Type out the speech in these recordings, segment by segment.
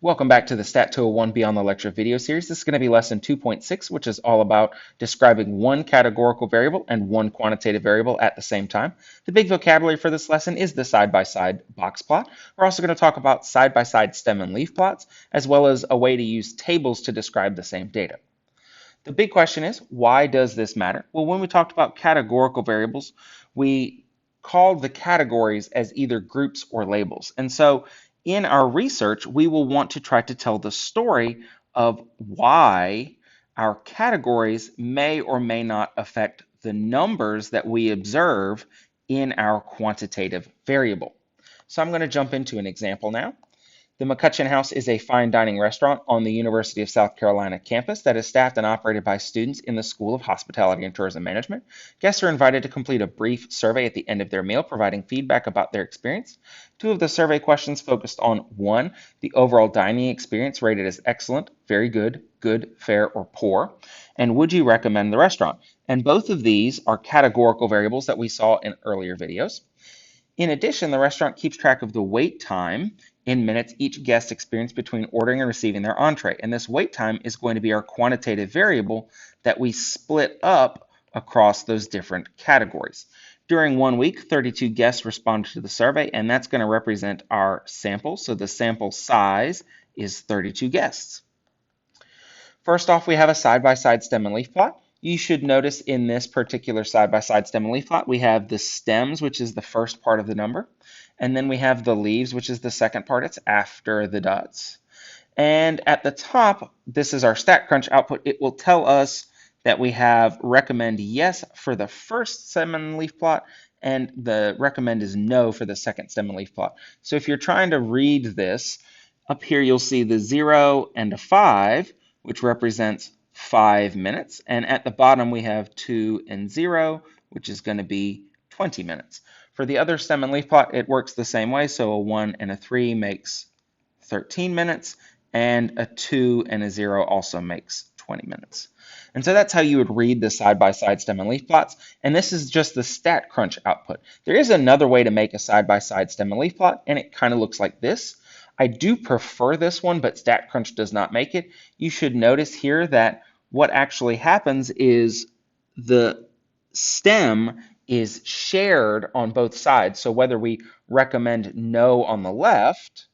Welcome back to the Stat 201 Beyond the Lecture video series. This is going to be lesson 2.6, which is all about describing one categorical variable and one quantitative variable at the same time. The big vocabulary for this lesson is the side-by-side box plot. We're also going to talk about side-by-side stem and leaf plots, as well as a way to use tables to describe the same data. The big question is, why does this matter? Well, when we talked about categorical variables, we called the categories as either groups or labels. And so in our research, we will want to try to tell the story of why our categories may or may not affect the numbers that we observe in our quantitative variable. So I'm going to jump into an example now. The McCutcheon House is a fine dining restaurant on the University of South Carolina campus that is staffed and operated by students in the School of Hospitality and Tourism Management. Guests are invited to complete a brief survey at the end of their meal, providing feedback about their experience. Two of the survey questions focused on 1, the overall dining experience rated as excellent, very good, good, fair, or poor, and would you recommend the restaurant? And both of these are categorical variables that we saw in earlier videos. In addition, the restaurant keeps track of the wait time in minutes each guest experienced between ordering and receiving their entree. And this wait time is going to be our quantitative variable that we split up across those different categories. During 1 week, 32 guests responded to the survey, and that's going to represent our sample. So the sample size is 32 guests. First off, we have a side-by-side stem and leaf plot. You should notice in this particular side-by-side stem and leaf plot, we have the stems, which is the first part of the number, and then we have the leaves, which is the second part. It's after the dots. And at the top, this is our StatCrunch output. It will tell us that we have recommend yes for the first stem and leaf plot, and the recommend is no for the second stem and leaf plot. So if you're trying to read this, up here you'll see the 0 and a 5, which represents 5 minutes, and at the bottom we have 2 and 0, which is going to be 20 minutes. For the other stem and leaf plot, it works the same way, so a 1 and a 3 makes 13 minutes, and a 2 and a 0 also makes 20 minutes. And so that's how you would read the side-by-side stem and leaf plots, and this is just the StatCrunch output. There is another way to make a side-by-side stem and leaf plot, and it kind of looks like this. I do prefer this one, but StatCrunch does not make it. You should notice here that what actually happens is the stem is shared on both sides. So whether we recommend no on the left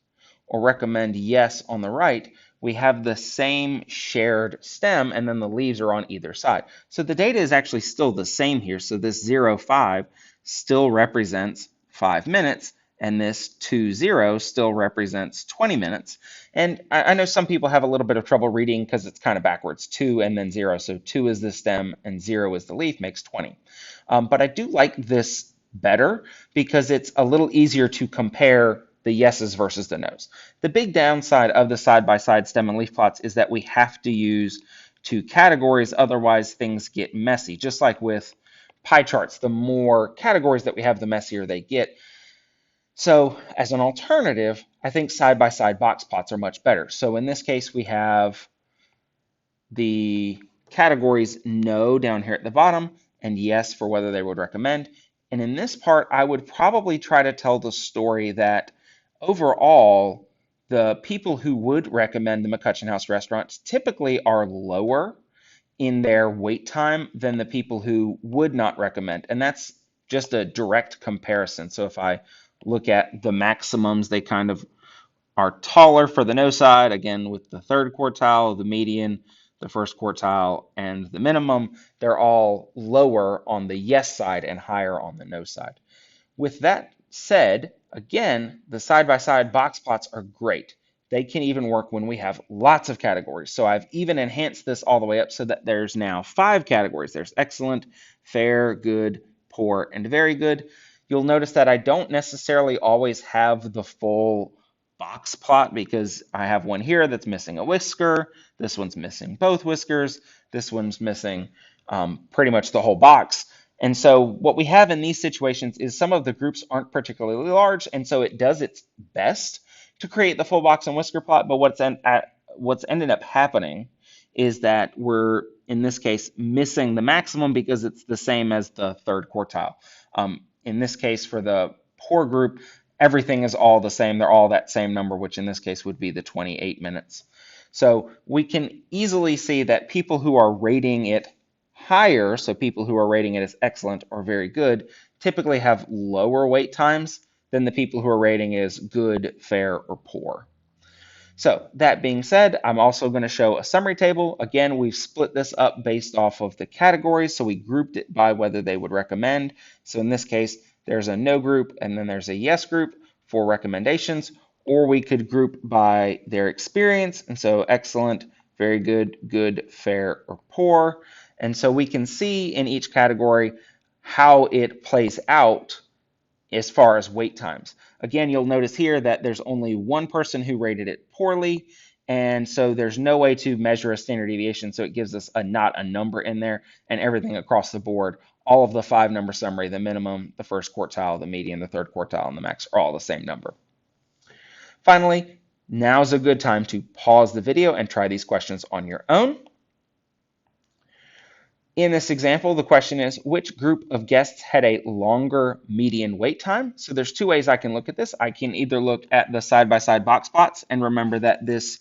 or recommend yes on the right, we have the same shared stem, and then the leaves are on either side. So the data is actually still the same here. So this 0, 5 still represents 5 minutes, and this 2, 0 still represents 20 minutes. And I know some people have a little bit of trouble reading because it's kind of backwards, 2 and then 0. So 2 is the stem and 0 is the leaf, makes 20. But I do like this better because it's a little easier to compare the yeses versus the nos. The big downside of the side-by-side stem and leaf plots is that we have to use 2 categories, otherwise things get messy. Just like with pie charts, the more categories that we have, the messier they get. So as an alternative, I think side-by-side box plots are much better. So in this case, we have the categories no down here at the bottom and yes for whether they would recommend. And in this part, I would probably try to tell the story that overall, the people who would recommend the McCutcheon House restaurants typically are lower in their wait time than the people who would not recommend. And that's just a direct comparison. So if I look at the maximums, they kind of are taller for the no side, again with the third quartile, the median, the first quartile, and the minimum. They're all lower on the yes side and higher on the no side. With that said, again, the side-by-side box plots are great. They can even work when we have lots of categories. So I've even enhanced this all the way up so that there's now 5 categories. There's excellent, fair, good, poor, and very good. You'll notice that I don't necessarily always have the full box plot because I have one here that's missing a whisker. This one's missing both whiskers. This one's missing pretty much the whole box. And so what we have in these situations is some of the groups aren't particularly large, and so it does its best to create the full box and whisker plot, but what's ended up happening is that we're, in this case, missing the maximum because it's the same as the third quartile. In this case, for the poor group, everything is all the same. They're all that same number, which in this case would be the 28 minutes. So we can easily see that people who are rating it higher, so people who are rating it as excellent or very good, typically have lower wait times than the people who are rating it as good, fair, or poor. So that being said, I'm also going to show a summary table. Again, we've split this up based off of the categories, so we grouped it by whether they would recommend. So in this case, there's a no group and then there's a yes group for recommendations, or we could group by their experience, and so excellent, very good, good, fair, or poor. And so we can see in each category how it plays out as far as wait times. Again, you'll notice here that there's only one person who rated it poorly, and so there's no way to measure a standard deviation, so it gives us not a number in there, and everything across the board, all of the 5-number summary, the minimum, the first quartile, the median, the third quartile, and the max are all the same number. Finally, now's a good time to pause the video and try these questions on your own. In this example, the question is, which group of guests had a longer median wait time? So there's two ways I can look at this. I can either look at the side-by-side box plots and remember that this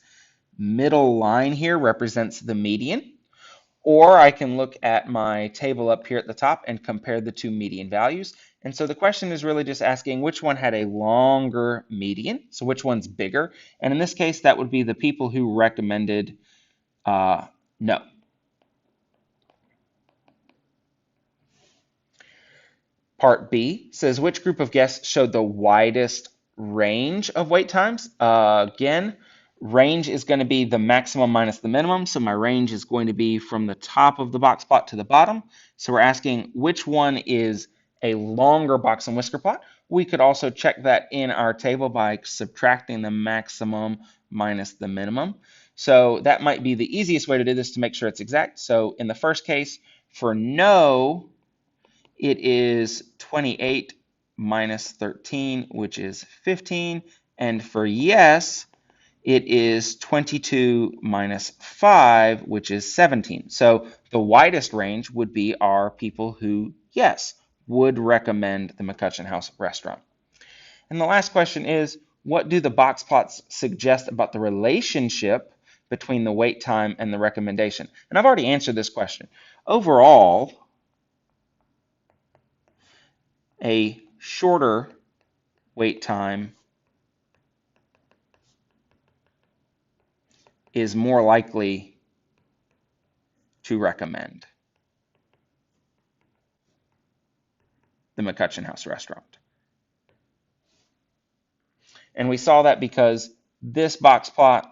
middle line here represents the median, or I can look at my table up here at the top and compare the two median values. And so the question is really just asking which one had a longer median, so which one's bigger. And in this case, that would be the people who recommended no. Part B says, which group of guests showed the widest range of wait times? Again, range is going to be the maximum minus the minimum. So my range is going to be from the top of the box plot to the bottom. So we're asking which one is a longer box and whisker plot. We could also check that in our table by subtracting the maximum minus the minimum. So that might be the easiest way to do this to make sure it's exact. So in the first case, for no, it is 28 minus 13, which is 15. And for yes, it is 22 minus 5, which is 17. So the widest range would be our people who, yes, would recommend the McCutcheon House restaurant. And the last question is, what do the box plots suggest about the relationship between the wait time and the recommendation? And I've already answered this question. Overall, a shorter wait time is more likely to recommend the McCutcheon House restaurant. And we saw that because this box plot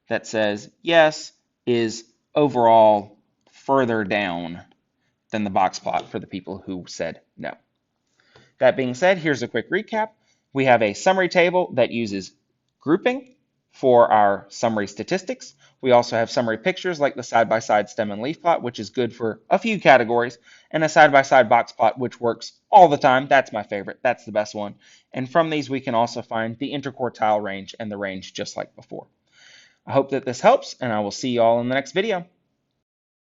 that says yes is overall further down than the box plot for the people who said no. That being said, here's a quick recap. We have a summary table that uses grouping for our summary statistics. We also have summary pictures like the side-by-side stem and leaf plot, which is good for a few categories, and a side-by-side box plot, which works all the time. That's my favorite. That's the best one. And from these, we can also find the interquartile range and the range just like before. I hope that this helps, and I will see you all in the next video.